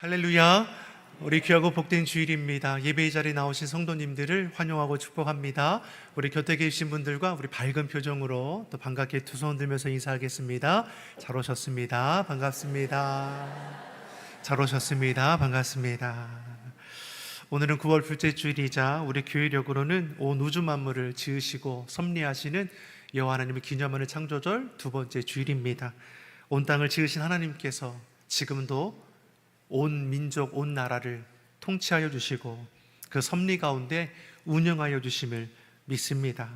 할렐루야. 우리 귀하고 복된 주일입니다. 예배의 자리에 나오신 성도님들을 환영하고 축복합니다. 우리 곁에 계신 분들과 우리 밝은 표정으로 또 반갑게 두 손 들면서 인사하겠습니다. 잘 오셨습니다. 반갑습니다. 잘 오셨습니다. 반갑습니다. 오늘은 9월 둘째 주일이자 우리 교회력으로는 온 우주 만물을 지으시고 섭리하시는 여호와 하나님을 기념하는 창조절 두 번째 주일입니다. 온 땅을 지으신 하나님께서 지금도 온 민족, 온 나라를 통치하여 주시고 그 섭리 가운데 운영하여 주심을 믿습니다.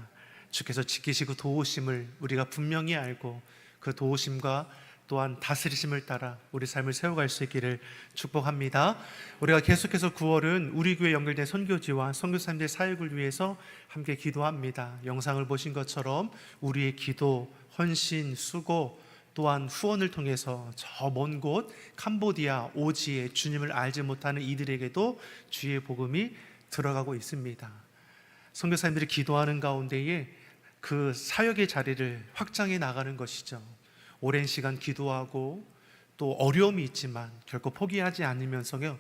주께서 지키시고 도우심을 우리가 분명히 알고 그 도우심과 또한 다스리심을 따라 우리 삶을 세워갈 수 있기를 축복합니다. 우리가 계속해서 9월은 우리 교회 연결된 선교지와 선교사님들의 사역을 위해서 함께 기도합니다. 영상을 보신 것처럼 우리의 기도, 헌신, 수고 또한 후원을 통해서 저 먼 곳 캄보디아 오지에 주님을 알지 못하는 이들에게도 주의 복음이 들어가고 있습니다. 선교사님들이 기도하는 가운데에 그 사역의 자리를 확장해 나가는 것이죠. 오랜 시간 기도하고 또 어려움이 있지만 결코 포기하지 않으면서요,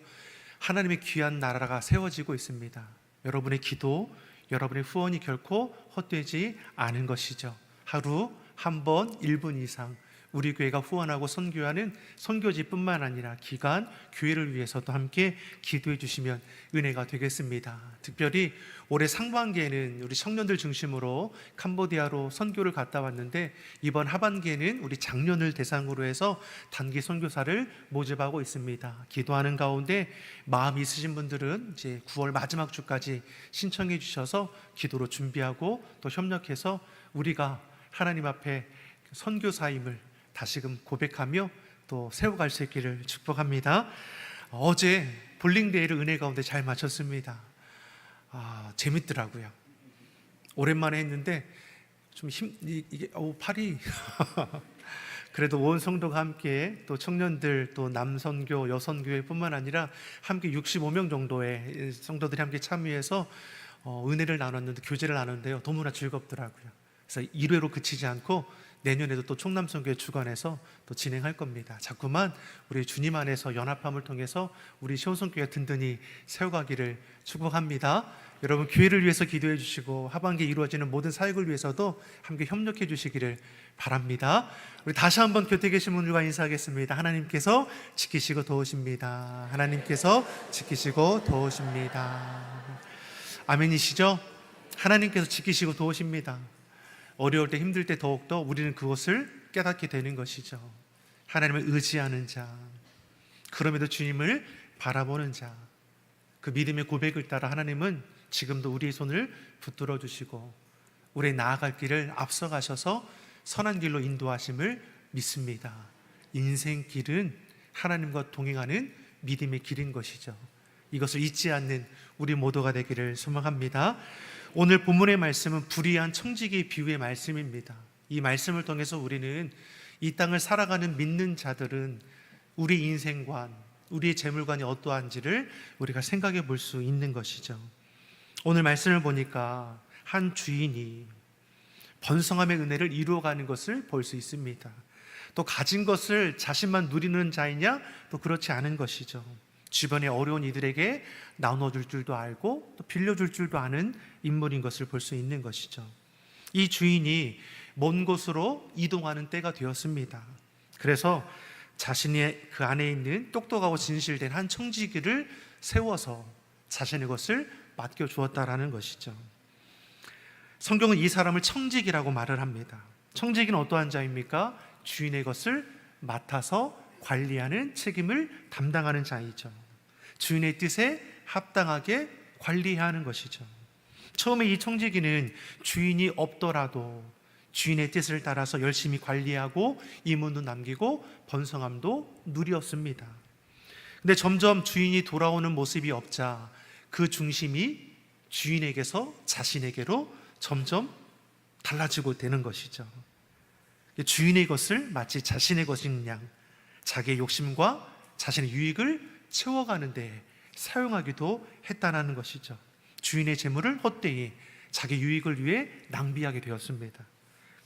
하나님의 귀한 나라가 세워지고 있습니다. 여러분의 기도, 여러분의 후원이 결코 헛되지 않은 것이죠. 하루 한 번 1분 이상 우리 교회가 후원하고 선교하는 선교지뿐만 아니라 기간, 교회를 위해서도 함께 기도해 주시면 은혜가 되겠습니다. 특별히 올해 상반기에는 우리 청년들 중심으로 캄보디아로 선교를 갔다 왔는데, 이번 하반기에는 우리 장년을 대상으로 해서 단기 선교사를 모집하고 있습니다. 기도하는 가운데 마음 있으신 분들은 이제 9월 마지막 주까지 신청해 주셔서 기도로 준비하고 또 협력해서 우리가 하나님 앞에 선교사임을 다시금 고백하며 또 세워갈 수 있기를 축복합니다. 어제 볼링데이를 은혜 가운데 잘 마쳤습니다. 재밌더라고요. 오랜만에 했는데 좀 팔이 그래도 온 성도가 함께 또 청년들 또 남선교 여선교회뿐만 아니라 함께 65명 정도의 성도들이 함께 참여해서 은혜를 나눴는데, 교제를 나눴는데요, 너무나 즐겁더라고요. 그래서 1회로 그치지 않고 내년에도 또 충남선교회 주관해서 또 진행할 겁니다. 자꾸만 우리 주님 안에서 연합함을 통해서 우리 시온선교회가 든든히 세워가기를 축복합니다. 여러분, 교회를 위해서 기도해 주시고 하반기에 이루어지는 모든 사역을 위해서도 함께 협력해 주시기를 바랍니다. 우리 다시 한번 곁에 계신 분들과 인사하겠습니다. 하나님께서 지키시고 도우십니다. 하나님께서 지키시고 도우십니다. 아멘이시죠? 하나님께서 지키시고 도우십니다. 어려울 때, 힘들 때 더욱더 우리는 그것을 깨닫게 되는 것이죠. 하나님을 의지하는 자, 그럼에도 주님을 바라보는 자, 그 믿음의 고백을 따라 하나님은 지금도 우리의 손을 붙들어 주시고 우리의 나아갈 길을 앞서가셔서 선한 길로 인도하심을 믿습니다. 인생 길은 하나님과 동행하는 믿음의 길인 것이죠. 이것을 잊지 않는 우리 모두가 되기를 소망합니다. 오늘 본문의 말씀은 불의한 청지기의 비유의 말씀입니다. 이 말씀을 통해서 우리는 이 땅을 살아가는 믿는 자들은 우리 인생관, 우리의 재물관이 어떠한지를 우리가 생각해 볼 수 있는 것이죠. 오늘 말씀을 보니까 한 주인이 번성함의 은혜를 이루어가는 것을 볼 수 있습니다. 또 가진 것을 자신만 누리는 자이냐? 또 그렇지 않은 것이죠. 주변에 어려운 이들에게 나눠줄 줄도 알고 또 빌려줄 줄도 아는 인물인 것을 볼 수 있는 것이죠. 이 주인이 먼 곳으로 이동하는 때가 되었습니다. 그래서 자신의 그 안에 있는 똑똑하고 진실된 한 청지기를 세워서 자신의 것을 맡겨주었다라는 것이죠. 성경은 이 사람을 청지기라고 말을 합니다. 청지기는 어떠한 자입니까? 주인의 것을 맡아서 관리하는 책임을 담당하는 자이죠. 주인의 뜻에 합당하게 관리해야 하는 것이죠. 처음에 이 청지기는 주인이 없더라도 주인의 뜻을 따라서 열심히 관리하고 이문도 남기고 번성함도 누렸습니다. 근데 점점 주인이 돌아오는 모습이 없자 그 중심이 주인에게서 자신에게로 점점 달라지고 되는 것이죠. 주인의 것을 마치 자신의 것인 양 자기의 욕심과 자신의 유익을 채워가는 데 사용하기도 했다는 것이죠. 주인의 재물을 헛되이 자기 유익을 위해 낭비하게 되었습니다.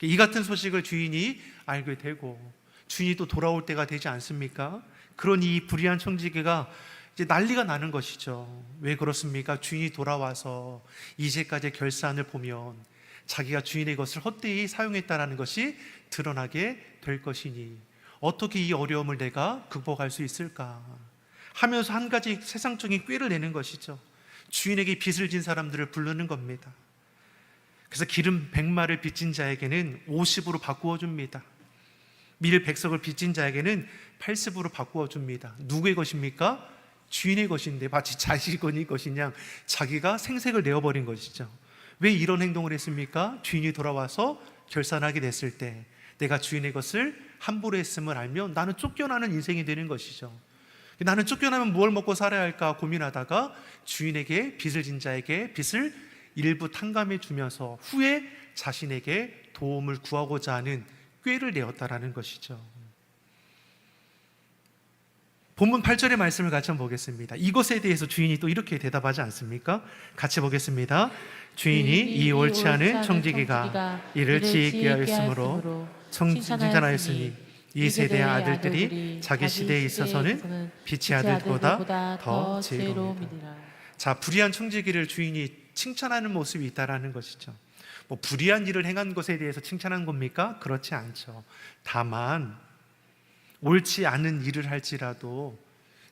이 같은 소식을 주인이 알게 되고 주인이 또 돌아올 때가 되지 않습니까? 그러니 이 불의한 청지기가 이제 난리가 나는 것이죠. 왜 그렇습니까? 주인이 돌아와서 이제까지 결산을 보면 자기가 주인의 것을 헛되이 사용했다는 것이 드러나게 될 것이니 어떻게 이 어려움을 내가 극복할 수 있을까 하면서 한 가지 세상적인 꾀를 내는 것이죠. 주인에게 빚을 진 사람들을 부르는 겁니다. 그래서 기름 100마를 빚진 자에게는 50으로 바꾸어 줍니다. 밀 100석을 빚진 자에게는 80으로 바꾸어 줍니다. 누구의 것입니까? 주인의 것인데 마치 자식의 것이냐 자기가 생색을 내어버린 것이죠. 왜 이런 행동을 했습니까? 주인이 돌아와서 결산하게 됐을 때 내가 주인의 것을 함부로 했음을 알면 나는 쫓겨나는 인생이 되는 것이죠. 나는 쫓겨나면 무엇을 먹고 살아야 할까 고민하다가 주인에게 빚을 진 자에게 빚을 일부 탕감해 주면서 후에 자신에게 도움을 구하고자 하는 꾀를 내었다라는 것이죠. 본문 8절의 말씀을 같이 한번 보겠습니다. 이것에 대해서 주인이 또 이렇게 대답하지 않습니까? 같이 보겠습니다. 주인이 이 옳지 않은 청지기가 이를 지혜있게 하였으므로 칭찬하였으니 이 세대의 아들들이 자기 시대에 있어서는 빛의 아들보다 더 지혜로움이니라. 자, 불의한 청지기를 주인이 칭찬하는 모습이 있다라는 것이죠. 뭐 불의한 일을 행한 것에 대해서 칭찬한 겁니까? 그렇지 않죠. 다만 옳지 않은 일을 할지라도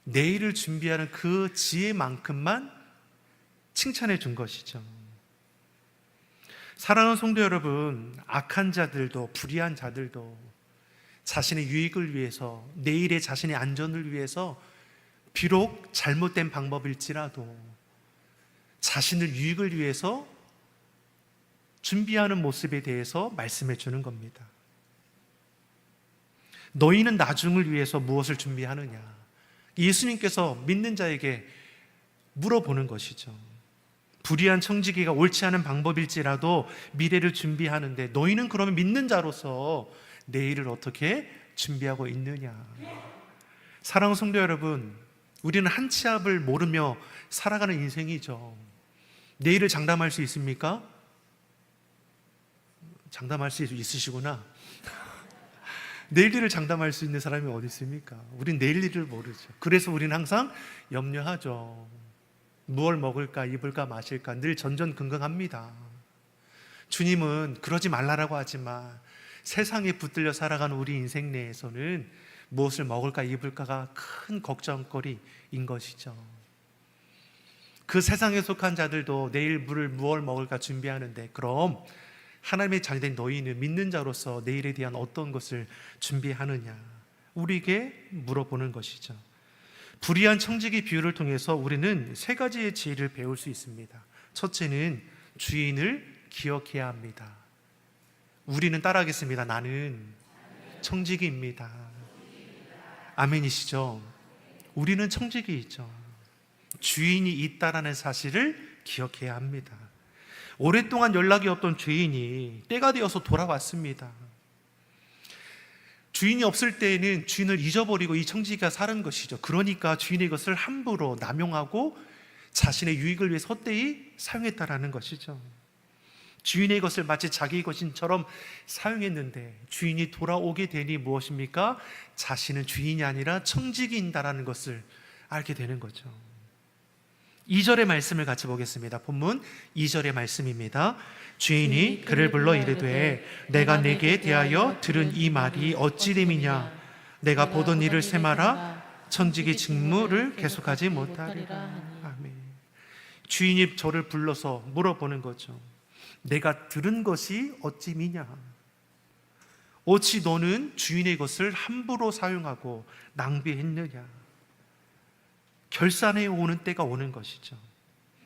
내일을 준비하는 그 지혜만큼만 칭찬해 준 것이죠. 사랑하는 성도 여러분, 악한 자들도 불의한 자들도 자신의 유익을 위해서 내일의 자신의 안전을 위해서 비록 잘못된 방법일지라도 자신의 유익을 위해서 준비하는 모습에 대해서 말씀해 주는 겁니다. 너희는 나중을 위해서 무엇을 준비하느냐? 예수님께서 믿는 자에게 물어보는 것이죠. 불의한 청지기가 옳지 않은 방법일지라도 미래를 준비하는데 너희는 그러면 믿는 자로서 내일을 어떻게 준비하고 있느냐? 사랑하는 성도 여러분, 우리는 한 치 앞을 모르며 살아가는 인생이죠. 내일을 장담할 수 있습니까? 장담할 수 있으시구나. 내일 일을 장담할 수 있는 사람이 어디 있습니까? 우린 내일 일을 모르죠. 그래서 우리는 항상 염려하죠. 무엇을 먹을까, 입을까, 마실까 늘 전전긍긍합니다. 주님은 그러지 말라라고 하지만 세상에 붙들려 살아가는 우리 인생 내에서는 무엇을 먹을까, 입을까가 큰 걱정거리인 것이죠. 그 세상에 속한 자들도 내일 무엇을 먹을까 준비하는데 그럼 하나님의 자녀된 너희는 믿는 자로서 내일에 대한 어떤 것을 준비하느냐 우리에게 물어보는 것이죠. 불의한 청지기 비유를 통해서 우리는 세 가지의 지혜를 배울 수 있습니다. 첫째는 주인을 기억해야 합니다. 우리는 따라하겠습니다. 나는 청지기입니다. 아멘이시죠? 우리는 청지기이죠. 주인이 있다라는 사실을 기억해야 합니다. 오랫동안 연락이 없던 주인이 때가 되어서 돌아왔습니다. 주인이 없을 때에는 주인을 잊어버리고 이 청지기가 사는 것이죠. 그러니까 주인의 것을 함부로 남용하고 자신의 유익을 위해 헛되이 사용했다라는 것이죠. 주인의 것을 마치 자기 것인처럼 사용했는데 주인이 돌아오게 되니 무엇입니까? 자신은 주인이 아니라 청지기인다라는 것을 알게 되는 거죠. 2절의 말씀을 같이 보겠습니다. 본문 2절의 말씀입니다. 주인이 그를 불러 이르되 내가 내게 대하여 들은 이 말이 어찌 됨이냐? 내가 보던 일을 세마라 청지기 직무를 계속하지 못하리라. 아멘. 주인이 저를 불러서 물어보는 거죠. 내가 들은 것이 어찌미냐? 어찌 너는 주인의 것을 함부로 사용하고 낭비했느냐? 결산해 오는 때가 오는 것이죠.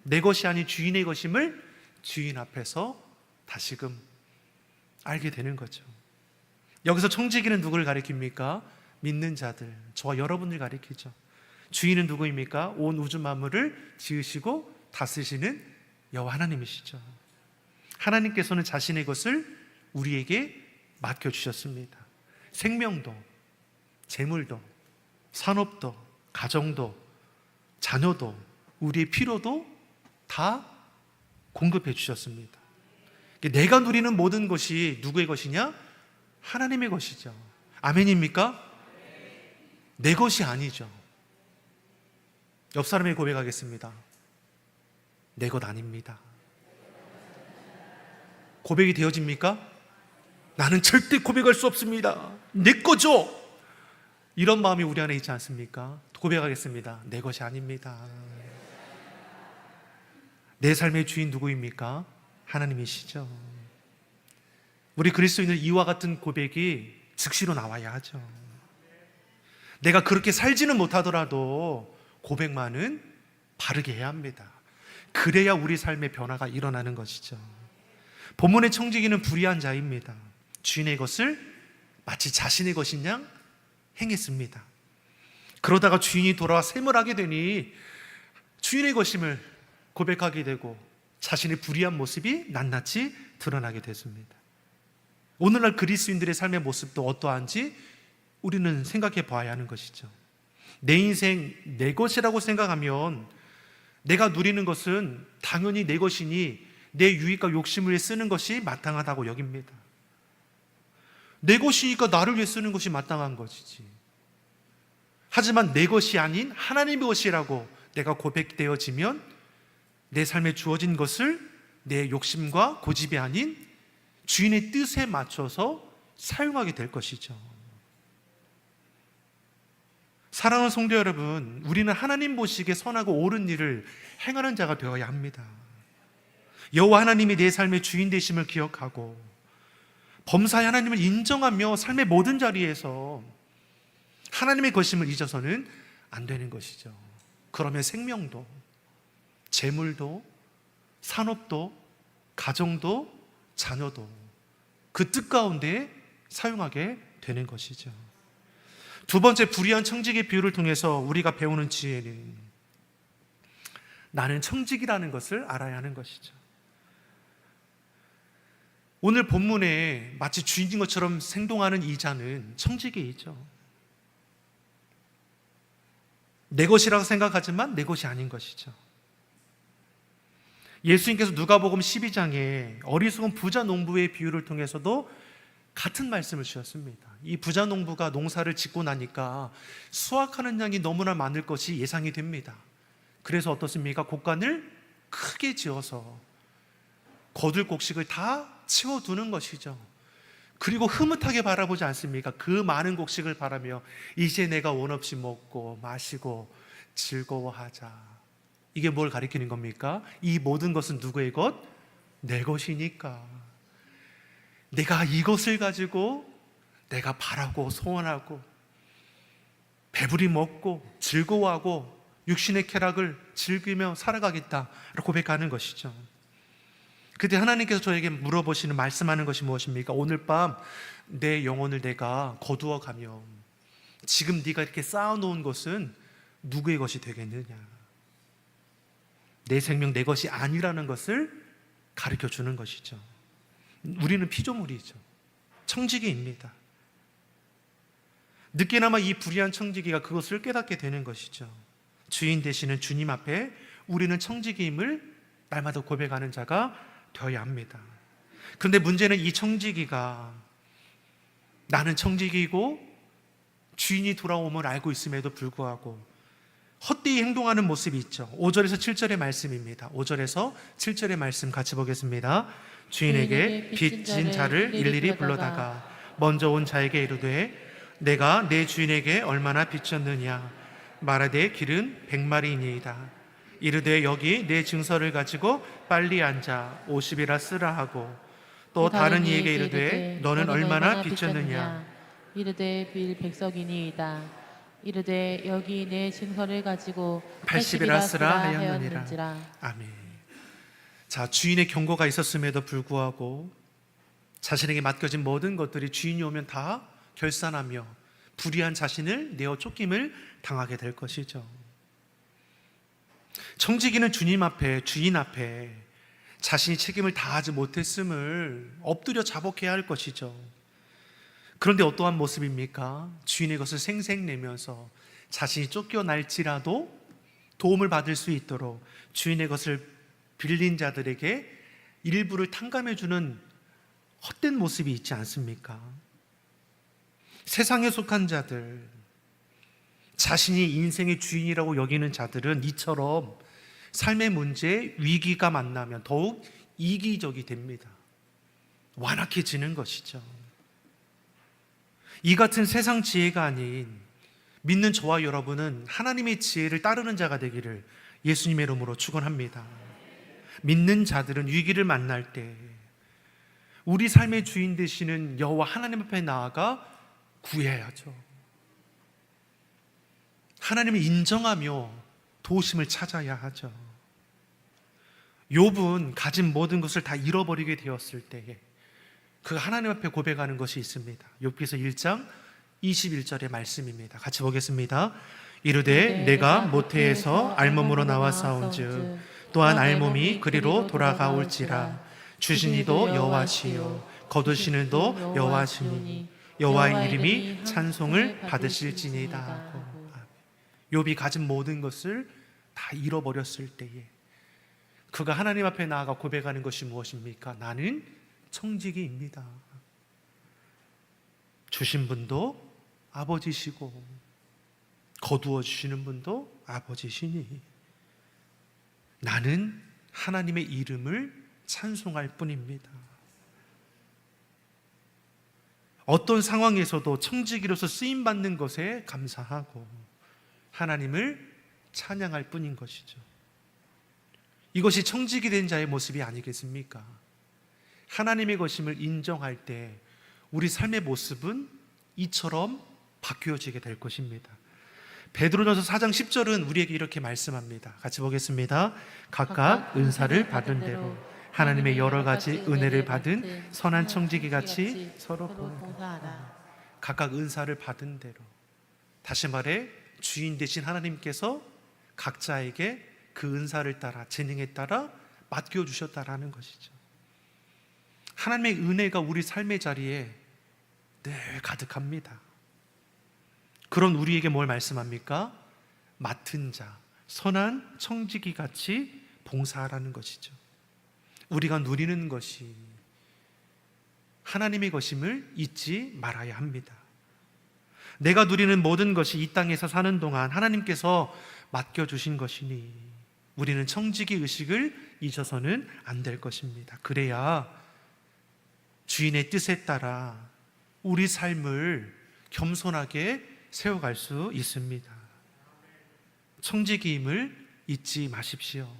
내 것이 아닌 주인의 것임을 주인 앞에서 다시금 알게 되는 거죠. 여기서 청지기는 누구를 가리킵니까? 믿는 자들, 저와 여러분을 가리키죠. 주인은 누구입니까? 온 우주 만물을 지으시고 다스리시는 여호와 하나님이시죠. 하나님께서는 자신의 것을 우리에게 맡겨주셨습니다. 생명도, 재물도, 산업도, 가정도, 자녀도, 우리의 필요도 다 공급해 주셨습니다. 내가 누리는 모든 것이 누구의 것이냐? 하나님의 것이죠. 아멘입니까? 내 것이 아니죠. 옆 사람에게 고백하겠습니다. 내 것 아닙니다. 고백이 되어집니까? 나는 절대 고백할 수 없습니다. 내 거죠. 이런 마음이 우리 안에 있지 않습니까? 고백하겠습니다. 내 것이 아닙니다. 내 삶의 주인 누구입니까? 하나님이시죠. 우리 그리스도인은 이와 같은 고백이 즉시로 나와야 하죠. 내가 그렇게 살지는 못하더라도 고백만은 바르게 해야 합니다. 그래야 우리 삶의 변화가 일어나는 것이죠. 본문의 청지기는 불의한 자입니다. 주인의 것을 마치 자신의 것인 양 행했습니다. 그러다가 주인이 돌아와 셈을 되니 주인의 것임을 고백하게 되고 자신의 불의한 모습이 낱낱이 드러나게 됐습니다. 오늘날 그리스도인들의 삶의 모습도 어떠한지 우리는 생각해 봐야 하는 것이죠. 내 인생 내 것이라고 생각하면 내가 누리는 것은 당연히 내 것이니 내 유익과 욕심을 위해 쓰는 것이 마땅하다고 여깁니다. 내 것이니까 나를 위해 쓰는 것이 마땅한 것이지. 하지만 내 것이 아닌 하나님의 것이라고 내가 고백되어지면 내 삶에 주어진 것을 내 욕심과 고집이 아닌 주인의 뜻에 맞춰서 사용하게 될 것이죠. 사랑하는 성도 여러분, 우리는 하나님 보시기에 선하고 옳은 일을 행하는 자가 되어야 합니다. 여호와 하나님이 내 삶의 주인 되심을 기억하고 범사의 하나님을 인정하며 삶의 모든 자리에서 하나님의 것임을 잊어서는 안 되는 것이죠. 그러면 생명도, 재물도, 산업도, 가정도, 자녀도 그 뜻 가운데 사용하게 되는 것이죠. 두 번째, 불의한 청지기 비유를 통해서 우리가 배우는 지혜는 나는 청지기라는 것을 알아야 하는 것이죠. 오늘 본문에 마치 주인인 것처럼 행동하는 이 자는 청지기이죠. 내 것이라고 생각하지만 내 것이 아닌 것이죠. 예수님께서 누가복음 12장에 어리석은 부자 농부의 비유를 통해서도 같은 말씀을 주셨습니다. 이 부자 농부가 농사를 짓고 나니까 수확하는 양이 너무나 많을 것이 예상이 됩니다. 그래서 어떻습니까? 곡간을 크게 지어서 거둘 곡식을 다 채워두는 것이죠. 그리고 흐뭇하게 바라보지 않습니까? 그 많은 곡식을 바라며 이제 내가 원 없이 먹고 마시고 즐거워하자. 이게 뭘 가리키는 겁니까? 이 모든 것은 누구의 것? 내 것이니까. 내가 이것을 가지고 내가 바라고 소원하고 배부리 먹고 즐거워하고 육신의 쾌락을 즐기며 살아가겠다라고 고백하는 것이죠. 그때 하나님께서 저에게 물어보시는, 말씀하는 것이 무엇입니까? 오늘 밤 내 영혼을 내가 거두어 가면 지금 네가 이렇게 쌓아놓은 것은 누구의 것이 되겠느냐? 내 생명 내 것이 아니라는 것을 가르쳐 주는 것이죠. 우리는 피조물이죠. 청지기입니다. 늦게나마 이 불의한 청지기가 그것을 깨닫게 되는 것이죠. 주인 되시는 주님 앞에 우리는 청지기임을 날마다 고백하는 자가 되어야 합니다. 그런데 문제는 이 청지기가 나는 청지기이고 주인이 돌아옴을 알고 있음에도 불구하고 헛되이 행동하는 모습이 있죠. 5절에서 7절의 말씀입니다. 5절에서 7절의 말씀 같이 보겠습니다. 주인에게 빚진 자를 일일이 불러다가 먼저 온 자에게 이르되 내가 내 주인에게 얼마나 빚졌느냐 말하되 길은 100마리이니이다. 이르되 여기 내 증서를 가지고 빨리 앉아 50이라 쓰라 하고 또 다른 이에게 이르되 너는 얼마나 빚졌느냐 이르되 빌 100석이니이다. 이르되 여기 내 증서를 가지고 80이라 쓰라 하였느니라. 하였는지라. 아멘. 자, 주인의 경고가 있었음에도 불구하고 자신에게 맡겨진 모든 것들이 주인이 오면 다 결산하며 불의한 자신을 내어 쫓김을 당하게 될 것이죠. 청지기는 주님 앞에, 주인 앞에 자신이 책임을 다하지 못했음을 엎드려 자복해야 할 것이죠. 그런데 어떠한 모습입니까? 주인의 것을 생색내면서 자신이 쫓겨날지라도 도움을 받을 수 있도록 주인의 것을 빌린 자들에게 일부를 탕감해주는 헛된 모습이 있지 않습니까? 세상에 속한 자들, 자신이 인생의 주인이라고 여기는 자들은 이처럼 삶의 문제에 위기가 만나면 더욱 이기적이 됩니다. 완악해지는 것이죠. 이 같은 세상 지혜가 아닌 믿는 저와 여러분은 하나님의 지혜를 따르는 자가 되기를 예수님의 이름으로 축원합니다. 믿는 자들은 위기를 만날 때 우리 삶의 주인 되시는 여호와 하나님 앞에 나아가 구해야죠. 하나님을 인정하며 도우심을 찾아야 하죠. 욥은 가진 모든 것을 다 잃어버리게 되었을 때에 그 하나님 앞에 고백하는 것이 있습니다. 욥기서 1장 21절의 말씀입니다. 같이 보겠습니다. 이르되 내가 모태에서 알몸으로 나와 싸운즉 또한 알몸이 그리로 돌아가올지라. 주신 이도 여호와시요 거두시는 이도 여호와시니 여호와의 이름이 찬송을 받으실지니이다. 욥이 가진 모든 것을 다 잃어버렸을 때에 그가 하나님 앞에 나아가 고백하는 것이 무엇입니까? 나는 청지기입니다. 주신 분도 아버지시고 거두어 주시는 분도 아버지시니 나는 하나님의 이름을 찬송할 뿐입니다. 어떤 상황에서도 청지기로서 쓰임받는 것에 감사하고 하나님을 찬양할 뿐인 것이죠. 이것이 청지기 된 자의 모습이 아니겠습니까? 하나님의 것임을 인정할 때 우리 삶의 모습은 이처럼 바뀌어지게 될 것입니다. 베드로전서 4장 10절은 우리에게 이렇게 말씀합니다. 같이 보겠습니다. 각각 은사를 받은 대로 하나님의 여러 가지 은혜를 받은 선한 청지기같이 서로 봉사하라. 각각 은사를 받은 대로, 다시 말해 주인 되신 하나님께서 각자에게 그 은사를 따라 재능에 따라 맡겨주셨다라는 것이죠. 하나님의 은혜가 우리 삶의 자리에 늘 가득합니다. 그런 우리에게 뭘 말씀합니까? 맡은 자, 선한 청지기같이 봉사하라는 것이죠. 우리가 누리는 것이 하나님의 것임을 잊지 말아야 합니다. 내가 누리는 모든 것이 이 땅에서 사는 동안 하나님께서 맡겨주신 것이니 우리는 청지기 의식을 잊어서는 안 될 것입니다. 그래야 주인의 뜻에 따라 우리 삶을 겸손하게 세워갈 수 있습니다. 청지기임을 잊지 마십시오.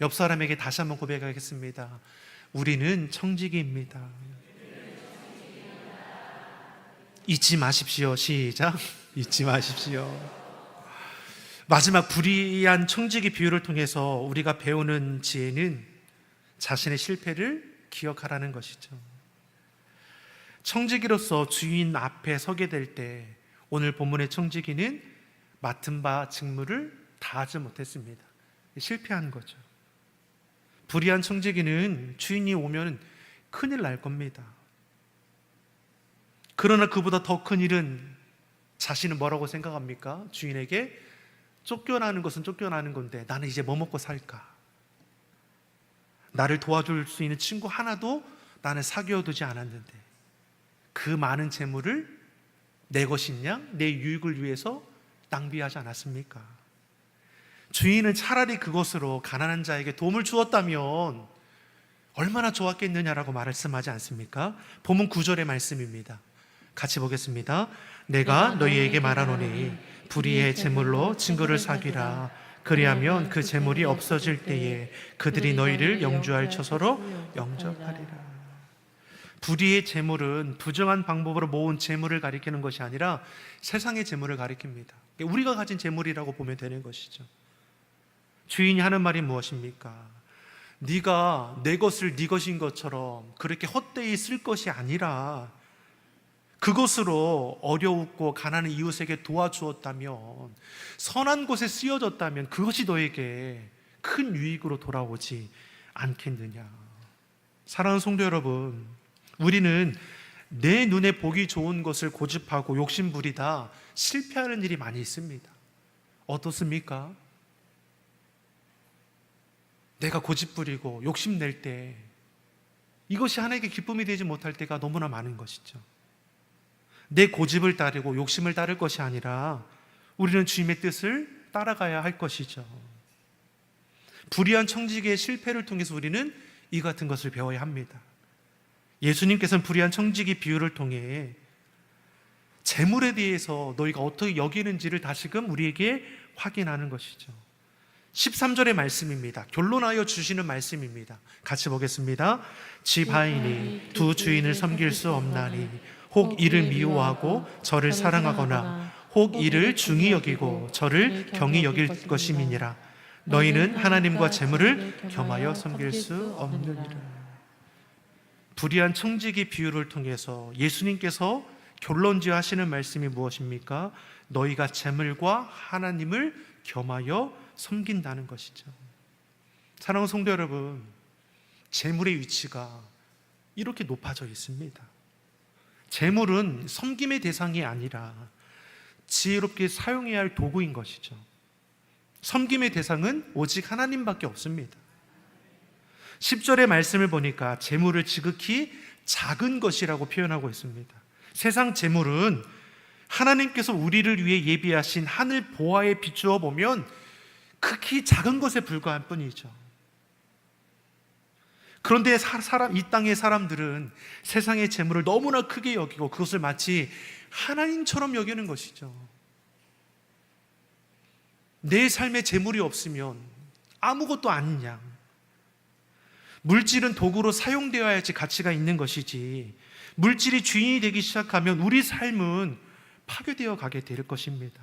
옆 사람에게 다시 한번 고백하겠습니다. 우리는 청지기입니다. 잊지 마십시오. 시작. 잊지 마십시오. 마지막 불의한 청지기 비유를 통해서 우리가 배우는 지혜는 자신의 실패를 기억하라는 것이죠. 청지기로서 주인 앞에 서게 될 때 오늘 본문의 청지기는 맡은 바 직무를 다하지 못했습니다. 실패한 거죠. 불의한 청지기는 주인이 오면 큰일 날 겁니다. 그러나 그보다 더 큰 일은 자신은 뭐라고 생각합니까? 주인에게 쫓겨나는 것은 쫓겨나는 건데 나는 이제 뭐 먹고 살까? 나를 도와줄 수 있는 친구 하나도 나는 사귀어두지 않았는데 그 많은 재물을 내 것인 양, 내 유익을 위해서 낭비하지 않았습니까? 주인은 차라리 그것으로 가난한 자에게 도움을 주었다면 얼마나 좋았겠느냐라고 말씀하지 않습니까? 본문 9절의 말씀입니다. 같이 보겠습니다. 내가 너희에게 말하노니 불의의 재물로 친구를 사귀라. 그리하면 그 재물이 없어질 때에 그들이 너희를 영주할 처소로 영접하리라. 불의의 재물은 부정한 방법으로 모은 재물을 가리키는 것이 아니라 세상의 재물을 가리킵니다. 우리가 가진 재물이라고 보면 되는 것이죠. 주인이 하는 말이 무엇입니까? 네가 내 것을 네 것인 것처럼 그렇게 헛되이 쓸 것이 아니라 그것으로 어려웠고 가난한 이웃에게 도와주었다면, 선한 곳에 쓰여졌다면 그것이 너에게 큰 유익으로 돌아오지 않겠느냐. 사랑하는 성도 여러분, 우리는 내 눈에 보기 좋은 것을 고집하고 욕심부리다 실패하는 일이 많이 있습니다. 어떻습니까? 내가 고집부리고 욕심낼 때 이것이 하나님께 기쁨이 되지 못할 때가 너무나 많은 것이죠. 내 고집을 따르고 욕심을 따를 것이 아니라 우리는 주님의 뜻을 따라가야 할 것이죠. 불의한 청지기의 실패를 통해서 우리는 이 같은 것을 배워야 합니다. 예수님께서는 불의한 청지기 비유를 통해 재물에 대해서 너희가 어떻게 여기는지를 다시금 우리에게 확인하는 것이죠. 13절의 말씀입니다. 결론하여 주시는 말씀입니다. 같이 보겠습니다. 집 하인이 두 주인을 섬길 수 없나니 혹 이를 미워하고 저를 사랑하거나 혹 이를 중히 여기고 저를 경히 여길 것임이니라. 너희는 하나님과 재물을 겸하여 섬길 수 없느니라. 불의한 청지기 비유를 통해서 예수님께서 결론지어하시는 말씀이 무엇입니까? 너희가 재물과 하나님을 겸하여 섬긴다는 것이죠. 사랑하는 성도 여러분, 재물의 위치가 이렇게 높아져 있습니다. 재물은 섬김의 대상이 아니라 지혜롭게 사용해야 할 도구인 것이죠. 섬김의 대상은 오직 하나님밖에 없습니다. 10절의 말씀을 보니까 재물을 지극히 작은 것이라고 표현하고 있습니다. 세상 재물은 하나님께서 우리를 위해 예비하신 하늘 보화에 비추어 보면 극히 작은 것에 불과할 뿐이죠. 그런데 이 땅의 사람들은 세상의 재물을 너무나 크게 여기고 그것을 마치 하나님처럼 여기는 것이죠. 내 삶에 재물이 없으면 아무것도 아닌 양, 물질은 도구로 사용되어야지 가치가 있는 것이지, 물질이 주인이 되기 시작하면 우리 삶은 파괴되어 가게 될 것입니다.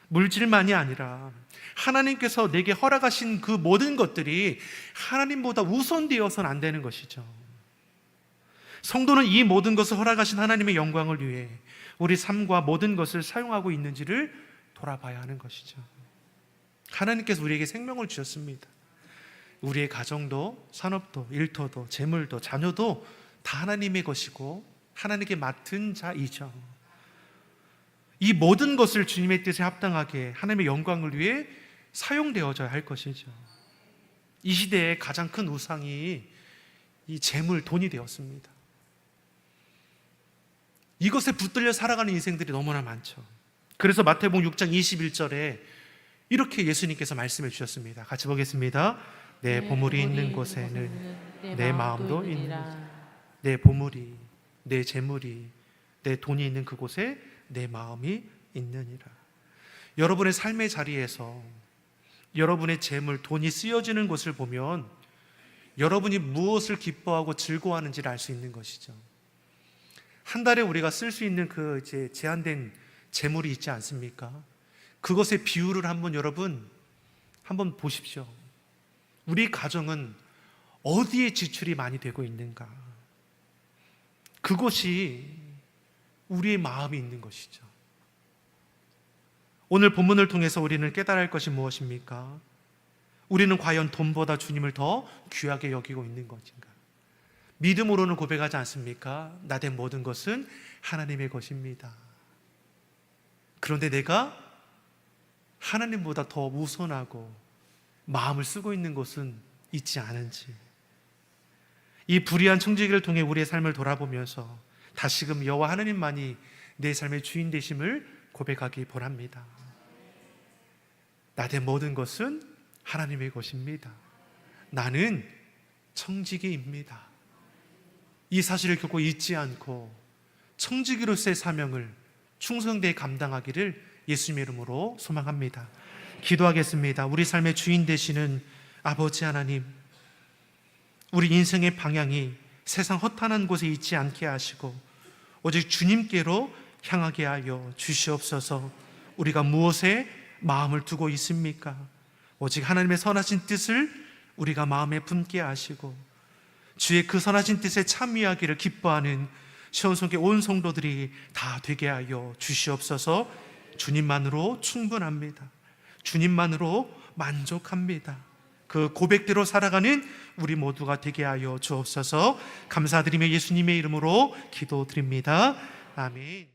물질만이 아니라 하나님께서 내게 허락하신 그 모든 것들이 하나님보다 우선되어서는 안 되는 것이죠. 성도는 이 모든 것을 허락하신 하나님의 영광을 위해 우리 삶과 모든 것을 사용하고 있는지를 돌아봐야 하는 것이죠. 하나님께서 우리에게 생명을 주셨습니다. 우리의 가정도, 산업도, 일터도, 재물도, 자녀도 다 하나님의 것이고 하나님께 맡은 자이죠. 이 모든 것을 주님의 뜻에 합당하게 하나님의 영광을 위해 사용되어져야 할 것이죠. 이 시대의 가장 큰 우상이 이 재물, 돈이 되었습니다. 이것에 붙들려 살아가는 인생들이 너무나 많죠. 그래서 마태복음 6장 21절에 이렇게 예수님께서 말씀해 주셨습니다. 같이 보겠습니다. 내 보물이 있는 곳에는 내 마음도 있는 것이다. 내 보물이, 내 재물이, 내 돈이 있는 그곳에 내 마음이 있느니라. 여러분의 삶의 자리에서 여러분의 재물, 돈이 쓰여지는 것을 보면 여러분이 무엇을 기뻐하고 즐거워하는지를 알 수 있는 것이죠. 한 달에 우리가 쓸 수 있는 그 제한된 재물이 있지 않습니까? 그것의 비율을 여러분 한번 보십시오. 우리 가정은 어디에 지출이 많이 되고 있는가? 그것이 우리의 마음이 있는 것이죠. 오늘 본문을 통해서 우리는 깨달을 것이 무엇입니까? 우리는 과연 돈보다 주님을 더 귀하게 여기고 있는 것인가? 믿음으로는 고백하지 않습니까? 나 된 모든 것은 하나님의 것입니다. 그런데 내가 하나님보다 더 우선하고 마음을 쓰고 있는 것은 있지 않은지, 이 불의한 청지기를 통해 우리의 삶을 돌아보면서 다시금 여호와 하나님만이 내 삶의 주인 되심을 고백하기 바랍니다. 나 된 모든 것은 하나님의 것입니다. 나는 청지기입니다. 이 사실을 결코 잊지 않고 청지기로서의 사명을 충성되이 감당하기를 예수님의 이름으로 소망합니다. 기도하겠습니다. 우리 삶의 주인 되시는 아버지 하나님, 우리 인생의 방향이 세상 허탄한 곳에 있지 않게 하시고 오직 주님께로 향하게 하여 주시옵소서. 우리가 무엇에 마음을 두고 있습니까? 오직 하나님의 선하신 뜻을 우리가 마음에 품게 하시고 주의 그 선하신 뜻에 참여하기를 기뻐하는 시온성교 온 성도들이 다 되게 하여 주시옵소서. 주님만으로 충분합니다. 주님만으로 만족합니다. 그 고백대로 살아가는 우리 모두가 되게 하여 주옵소서. 감사드리며 예수님의 이름으로 기도드립니다. 아멘.